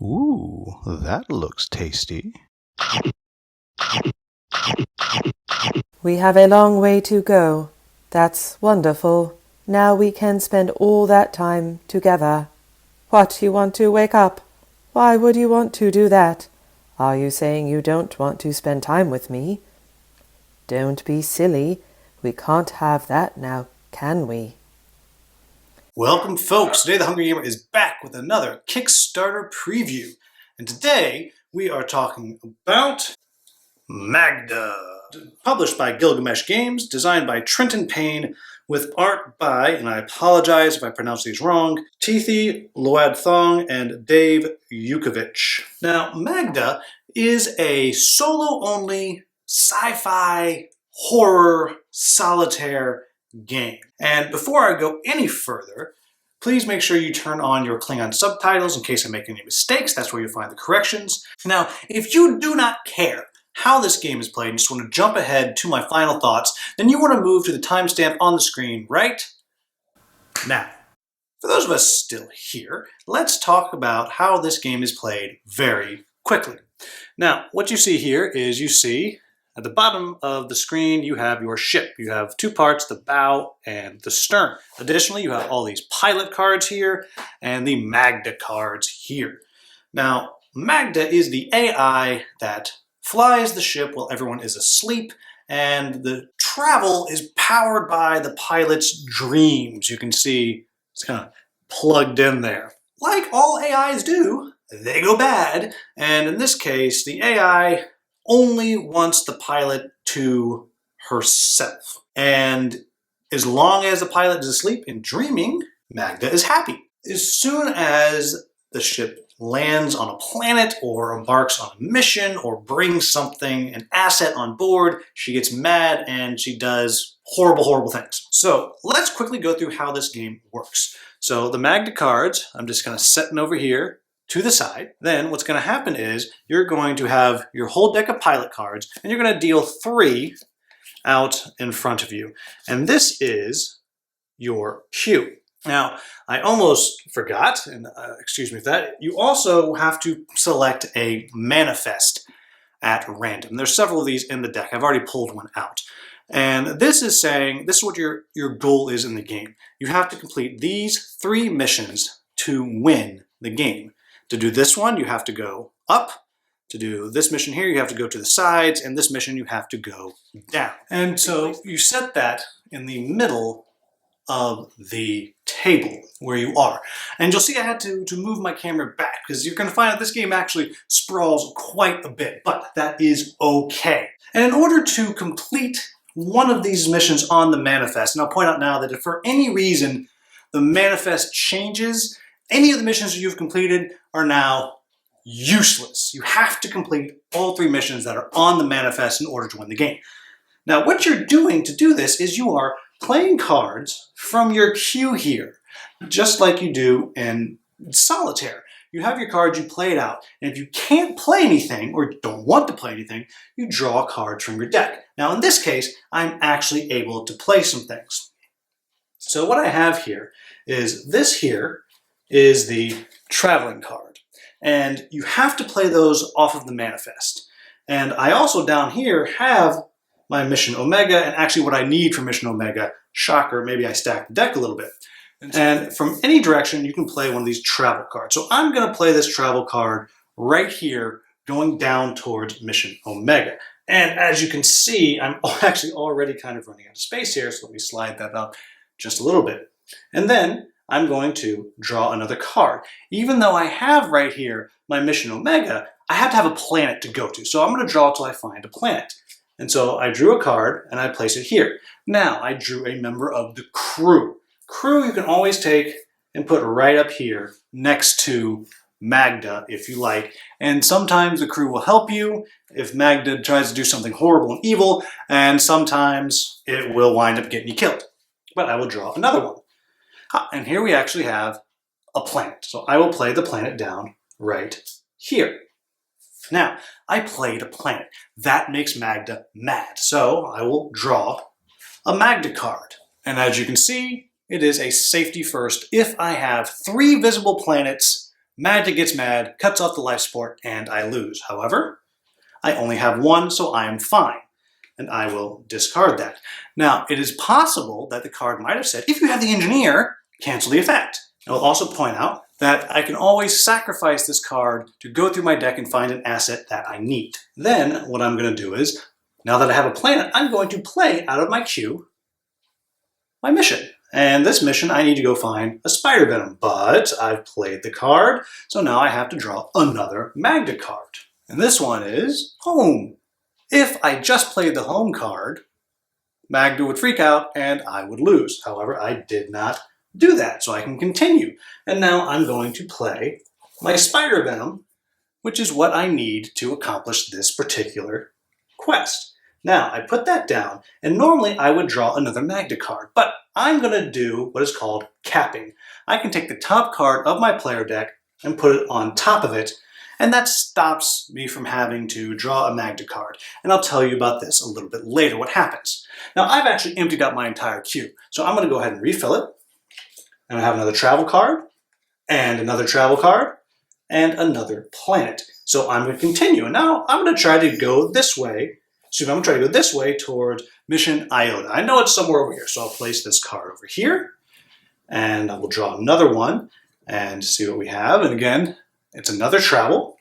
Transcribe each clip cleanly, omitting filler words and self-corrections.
Ooh, that looks tasty. We have a long way to go. That's wonderful. Now we can spend all that time together. What, you want to wake up? Why would you want to do that? Are you saying you don't want to spend time with me? Don't be silly. We can't have that now, can we? Welcome, folks. Today the Hungry Gamer is back with another Kickstarter preview. And today we are talking about MAGDA. Published by Gilgamesh Games, designed by Trenton PAYNE, with art by, and I apologize if I pronounce these wrong, Tithi Loadthong and Dave Yukovich. Now, MAGDA is a solo-only sci-fi horror solitaire game. And before I go any further, please make sure you turn on your Klingon subtitles in case I make any mistakes. That's where you'll find the corrections. Now, if you do not care how this game is played and just want to jump ahead to my final thoughts, then you want to move to the timestamp on the screen right now. For those of us still here, let's talk about how this game is played very quickly. Now, what you see here is you see at the bottom of the screen, you have your ship. You have two parts, the bow and the stern. Additionally, you have all these pilot cards here and the MAGDA cards here. Now, MAGDA is the AI that flies the ship while everyone is asleep, and the travel is powered by the pilot's dreams. You can see it's kind of plugged in there. Like all AIs do, they go bad, and in this case, the AI only wants the pilot to herself. And as long as the pilot is asleep and dreaming, MAGDA is happy. As soon as the ship lands on a planet or embarks on a mission or brings something, an asset on board, she gets mad and she does horrible, horrible things. So let's quickly go through how this game works. So the MAGDA cards, I'm just kind of setting over here to the side. Then what's going to happen is you're going to have your whole deck of pilot cards and you're going to deal 3 out in front of you. And this is your cue. Now, I almost forgot, and excuse me for that, you also have to select a manifest at random. There's several of these in the deck. I've already pulled one out. And this is saying, this is what your goal is in the game. You have to complete these 3 missions to win the game. To do this one, you have to go up. To do this mission here, you have to go to the sides, and this mission, you have to go down. And so you set that in the middle of the table where you are. And you'll see I had to move my camera back because you're going to find that this game actually sprawls quite a bit, but that is okay. And in order to complete one of these missions on the manifest, and I'll point out now that if for any reason the manifest changes, any of the missions you've completed are now useless. You have to complete all 3 missions that are on the manifest in order to win the game. Now, what you're doing to do this is you are playing cards from your queue here, just like you do in solitaire. You have your cards, you play it out, and if you can't play anything or don't want to play anything, you draw cards from your deck. Now, in this case, I'm actually able to play some things. So what I have here is this here is the traveling card, and you have to play those off of the manifest. And I also down here have my Mission Omega, and actually what I need for Mission Omega, shocker, maybe I stacked the deck a little bit. And from any direction, you can play one of these travel cards. So I'm going to play this travel card right here, going down towards Mission Omega. And as you can see, I'm actually already kind of running out of space here, so let me slide that up just a little bit. And then I'm going to draw another card. Even though I have right here my Mission Omega, I have to have a planet to go to. So I'm going to draw till I find a planet. And so I drew a card and I place it here. Now I drew a member of the crew. Crew you can always take and put right up here next to MAGDA if you like. And sometimes the crew will help you if MAGDA tries to do something horrible and evil, and sometimes it will wind up getting you killed. But I will draw another one. And here we actually have a planet. So I will play the planet down right here. Now, I played a planet. That makes MAGDA mad. So I will draw a MAGDA card. And as you can see, it is a safety first. If I have 3 visible planets MAGDA gets mad, cuts off the life support, and I lose. However, I only have one, so I am fine, and I will discard that. Now, it is possible that the card might have said, if you have the engineer, cancel the effect. I will also point out that I can always sacrifice this card to go through my deck and find an asset that I need. Then, what I'm going to do is, now that I have a planet, I'm going to play out of my queue my mission. And this mission, I need to go find a spider venom, but I've played the card, so now I have to draw another MAGDA card. And this one is home. If I just played the home card, MAGDA would freak out and I would lose. However, I did not do that, so I can continue. And now I'm going to play my spider venom, which is what I need to accomplish this particular quest. Now, I put that down, and normally I would draw another MAGDA card, but I'm going to do what is called capping. I can take the top card of my player deck and put it on top of it, and that stops me from having to draw a MAGDA card. And I'll tell you about this a little bit later, what happens. Now, I've actually emptied out my entire queue, so I'm going to go ahead and refill it. And I have another travel card, and another travel card, and another planet. So I'm going to continue, and now I'm going to try to go this way. So I'm going to try to go this way toward Mission Iota. I know it's somewhere over here, so I'll place this card over here, and I will draw another one and see what we have. And again, it's another travel.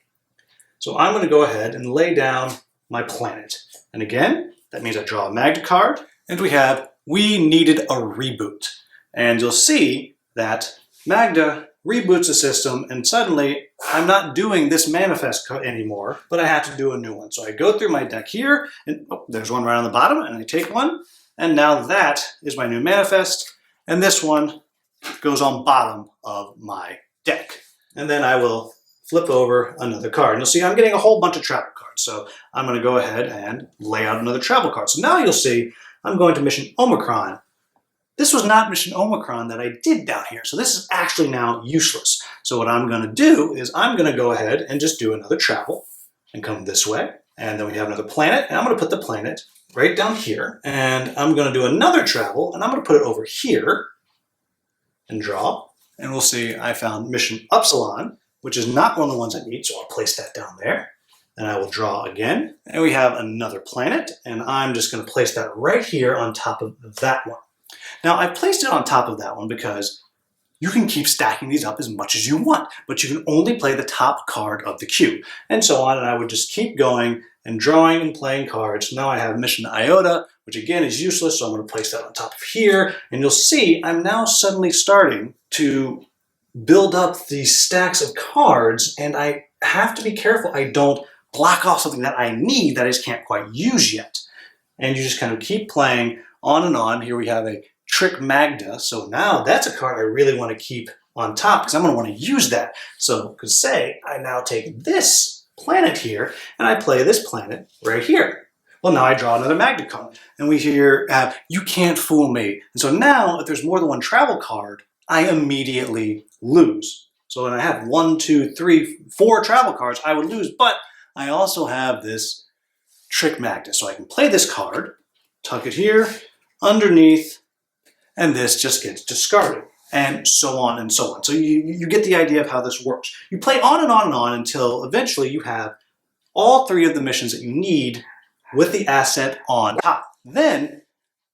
So I'm going to go ahead and lay down my planet. And again, that means I draw a MAGDA card, and we needed a reboot. And you'll see that MAGDA reboots the system, and suddenly I'm not doing this manifest anymore, but I have to do a new one. So I go through my deck here, and there's one right on the bottom, and I take one, and now that is my new manifest, and this one goes on bottom of my deck. And then I will flip over another card. And you'll see I'm getting a whole bunch of travel cards, so I'm going to go ahead and lay out another travel card. So now you'll see I'm going to Mission Omicron. This was not Mission Omicron that I did down here, so this is actually now useless. So what I'm going to do is I'm going to go ahead and just do another travel and come this way. And then we have another planet, and I'm going to put the planet right down here. And I'm going to do another travel, and I'm going to put it over here and draw. And we'll see I found Mission Upsilon, which is not one of the ones I need, so I'll place that down there. And I will draw again. And we have another planet, and I'm just going to place that right here on top of that one. Now, I placed it on top of that one because you can keep stacking these up as much as you want, but you can only play the top card of the queue, and so on, and I would just keep going and drawing and playing cards. Now I have Mission Iota, which again is useless, so I'm going to place that on top of here, and you'll see I'm now suddenly starting to build up these stacks of cards, and I have to be careful I don't block off something that I need that I just can't quite use yet. And you just kind of keep playing on and on. Here we have a Trick MAGDA, so now that's a card I really want to keep on top because I'm going to want to use that. So could say I now take this planet here and I play this planet right here. Well, now I draw another MAGDA card, and we hear, you can't fool me. And so now, if there's more than one travel card, I immediately lose. So when I have 1, 2, 3, 4 travel cards, I would lose, but I also have this Trick MAGDA. So I can play this card, tuck it here, underneath, and this just gets discarded, and so on and so on. So you get the idea of how this works. You play on and on and on until eventually you have all 3 of the missions that you need with the asset on top. Then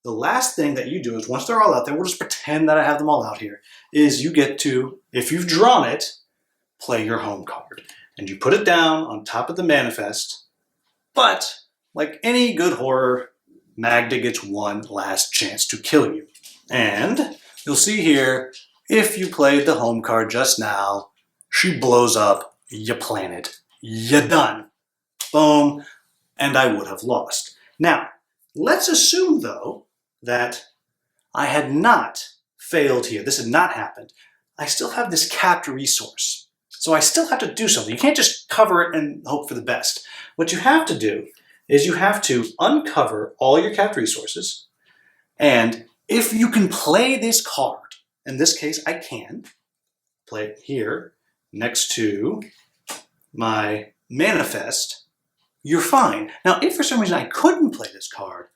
the last thing that you do is once they're all out there, we'll just pretend that I have them all out here, is you get to, if you've drawn it, play your home card. And you put it down on top of the manifest, but like any good horror, MAGDA gets one last chance to kill you. And you'll see here, if you played the home card just now, she blows up your planet. You're done. Boom. And I would have lost. Now, let's assume, though, that I had not failed here. This had not happened. I still have this capped resource. So I still have to do something. You can't just cover it and hope for the best. What you have to do is you have to uncover all your capped resources, and if you can play this card, in this case I can, play it here next to my manifest, you're fine. Now if for some reason I couldn't play this card,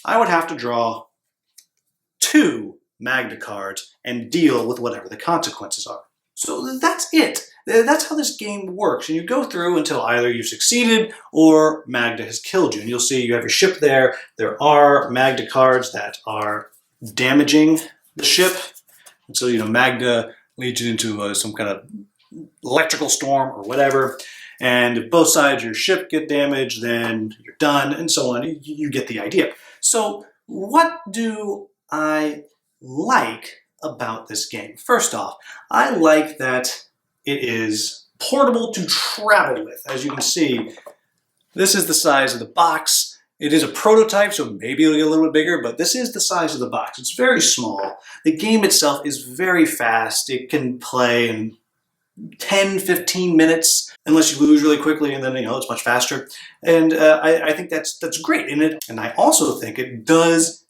I would have to draw 2 MAGDA cards and deal with whatever the consequences are. So that's it. That's how this game works. And you go through until either you've succeeded or Magda has killed you. And you'll see you have your ship there. There are Magda cards that are damaging the ship. And so, Magda leads you into some kind of electrical storm or whatever. And if both sides of your ship get damaged, then you're done, and so on. You get the idea. So what do I like about this game? First off, I like that it is portable to travel with. As you can see, this is the size of the box. It is a prototype, so maybe it'll get a little bit bigger, but this is the size of the box. It's very small. The game itself is very fast. It can play in 10, 15 minutes, unless you lose really quickly, and then it's much faster. And I think that's great in it. And I also think it does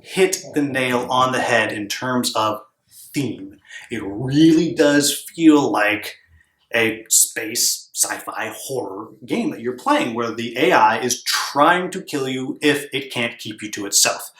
hit the nail on the head in terms of theme. It really does feel like a space sci-fi horror game that you're playing, where the AI is trying to kill you if it can't keep you to itself.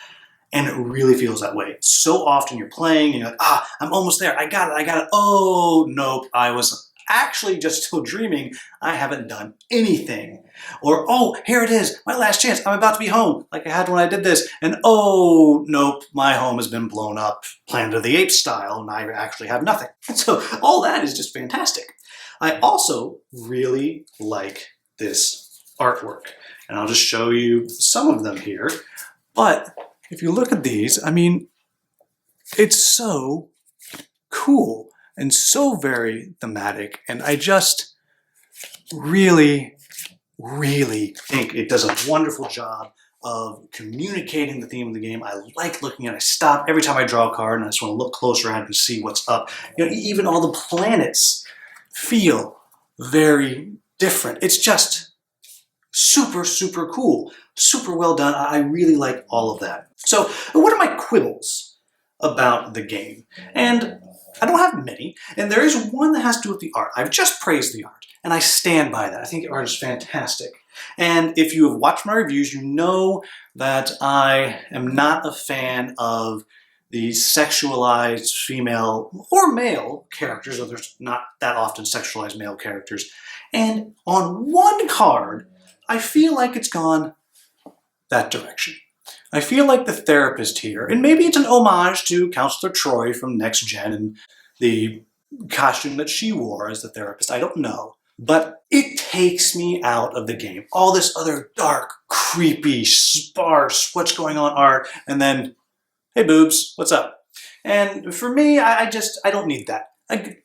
And it really feels that way. So often you're playing and you're like, I'm almost there. I got it. Oh, nope. I was actually just still dreaming. I haven't done anything. Or, oh, here it is. My last chance. I'm about to be home like I had when I did this. And oh, nope. My home has been blown up Planet of the Apes style and I actually have nothing. So all that is just fantastic. I also really like this artwork. And I'll just show you some of them here. But if you look at these, it's so cool and so very thematic, and I just really, really think it does a wonderful job of communicating the theme of the game. I like looking at it. I stop every time I draw a card, and I just want to look closer at it and see what's up. Even all the planets feel very different. It's just super, super cool. Super well done. I really like all of that. So what are my quibbles about the game? And I don't have many, and there is one that has to do with the art. I've just praised the art, and I stand by that. I think the art is fantastic. And if you have watched my reviews, you know that I am not a fan of the sexualized female or male characters, though there's not that often sexualized male characters. And on one card, I feel like it's gone that direction. I feel like the therapist here, and maybe it's an homage to Counselor Troy from Next Gen and the costume that she wore as the therapist, I don't know. But it takes me out of the game. All this other dark, creepy, sparse, what's going on art, and then, hey boobs, what's up? And for me, I don't need that.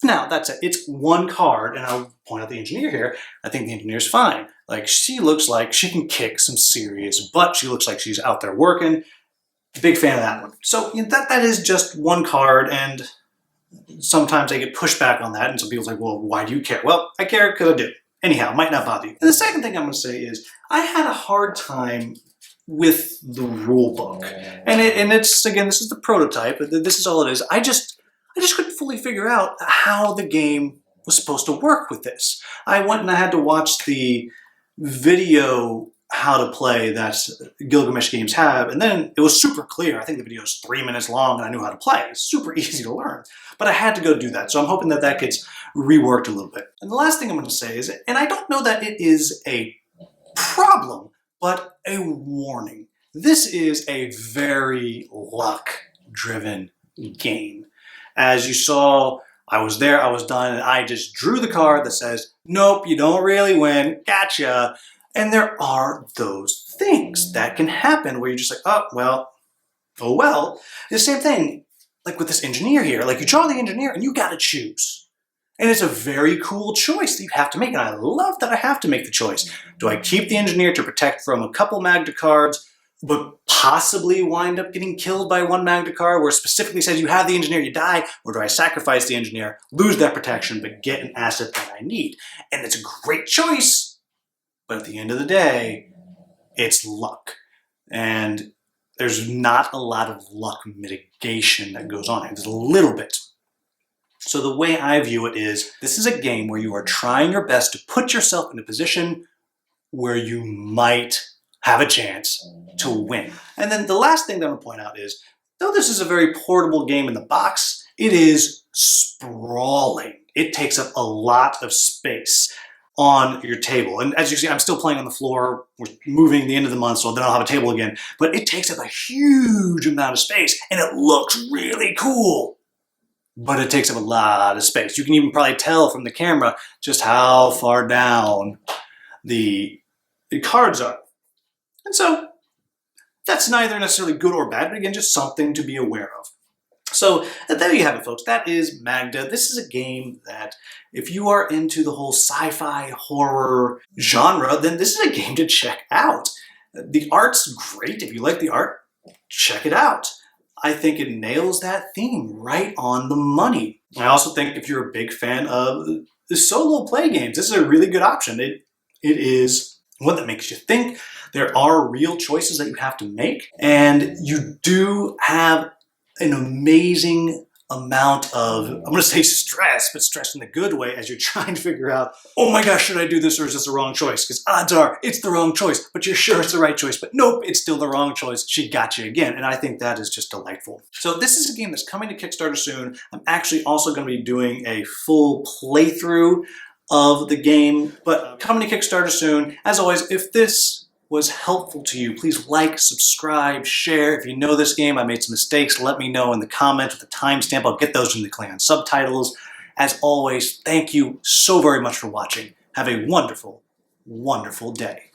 Now, that's it. It's one card, and I'll point out the engineer here. I think the engineer's fine. Like, she looks like she can kick some serious butt. She looks like she's out there working. Big fan of that one. So that is just one card, and sometimes I get pushed back on that, and some people's like, well, why do you care? Well, I care because I do. Anyhow, it might not bother you. And the second thing I'm going to say is I had a hard time with the rule book. And it's, again, this is the prototype. This is all it is. I just couldn't fully figure out how the game was supposed to work with this. I went and I had to watch the video how to play that Gilgamesh games have, and then it was super clear. I think the video is 3 minutes long and I knew how to play. It's super easy to learn, but I had to go do that. So I'm hoping that that gets reworked a little bit. And the last thing I'm going to say is, and I don't know that it is a problem, but a warning. This is a very luck-driven game. As you saw, I was there, I was done, and I just drew the card that says, nope, you don't really win, gotcha. And there are those things that can happen where you're just like, oh well. The same thing, like with this engineer here. Like, you draw the engineer and you gotta choose. And it's a very cool choice that you have to make, and I love that I have to make the choice. Do I keep the engineer to protect from a couple MAGDA cards, but possibly wind up getting killed by one MAGDA card where it specifically says you have the engineer, you die, or do I sacrifice the engineer, lose that protection, but get an asset that I need? And it's a great choice, but at the end of the day, it's luck. And there's not a lot of luck mitigation that goes on. There's a little bit. So the way I view it is, this is a game where you are trying your best to put yourself in a position where you might have a chance to win. And then the last thing that I'm going to point out is, though this is a very portable game in the box, it is sprawling. it takes up a lot of space on your table. And as you see, I'm still playing on the floor. We're moving the end of the month, so then I'll have a table again. But it takes up a huge amount of space, and it looks really cool. But it takes up a lot of space. You can even probably tell from the camera just how far down the cards are. And so that's neither necessarily good or bad, but again, just something to be aware of. So there you have it, folks. That is MAGDA. This is a game that if you are into the whole sci-fi horror genre, then this is a game to check out. The art's great. If you like the art, check it out. I think it nails that theme right on the money. I also think if you're a big fan of the solo play games, this is a really good option. It is one that makes you think. There are real choices that you have to make, and you do have an amazing amount of, I'm going to say stress, but stress in the good way as you're trying to figure out, oh my gosh, should I do this or is this the wrong choice? Because odds are it's the wrong choice, but you're sure it's the right choice, but nope, it's still the wrong choice. She got you again. And I think that is just delightful. So this is a game that's coming to Kickstarter soon. I'm actually also going to be doing a full playthrough of the game, but coming to Kickstarter soon. As always, if this was helpful to you, please like, subscribe, share. If you know this game, I made some mistakes, let me know in the comments with a timestamp. I'll get those in the clan subtitles. As always, thank you so very much for watching. Have a wonderful, wonderful day.